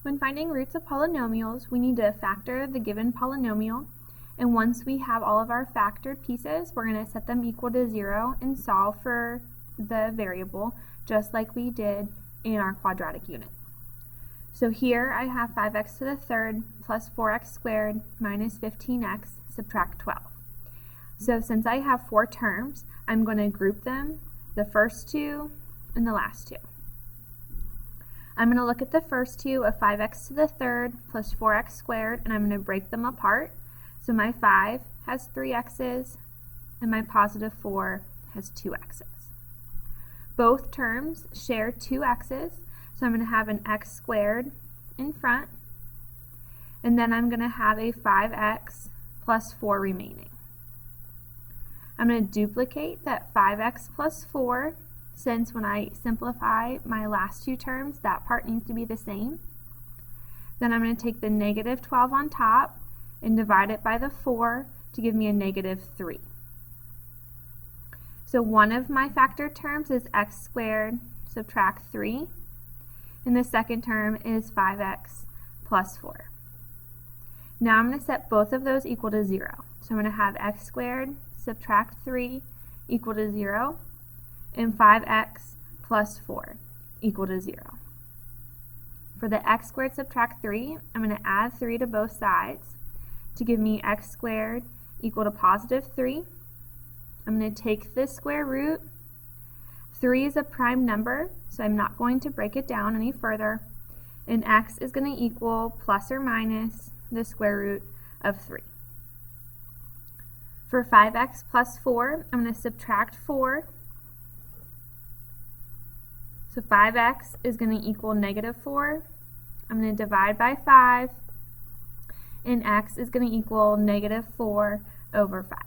When finding roots of polynomials, we need to factor the given polynomial, and once we have all of our factored pieces, we're going to set them equal to 0 and solve for the variable, just like we did in our quadratic unit. So here I have 5x to the third plus 4x squared minus 15x subtract 12. So since I have 4 terms, I'm going to group them, the first two and the last two. I'm going to look at the first two of 5x to the third plus 4x squared, and I'm going to break them apart. So my 5 has 3 x's, and my positive 4 has 2 x's. Both terms share 2 x's, so I'm going to have an x squared in front, and then I'm going to have a 5x plus 4 remaining. I'm going to duplicate that 5x plus 4, since when I simplify my last two terms, that part needs to be the same. Then I'm going to take the negative 12 on top and divide it by the 4 to give me a negative 3. So one of my factored terms is x squared subtract 3, and the second term is 5x plus 4. Now I'm going to set both of those equal to 0. So I'm going to have x squared subtract 3 equal to 0, and 5x plus 4 equal to 0. For the x squared subtract 3, I'm going to add 3 to both sides to give me x squared equal to positive 3. I'm going to take this square root. 3 is a prime number, so I'm not going to break it down any further, and x is going to equal plus or minus the square root of 3. For 5x plus 4, I'm going to subtract 4. So 5x is going to equal negative 4. I'm going to divide by 5, and x is going to equal negative 4 over 5.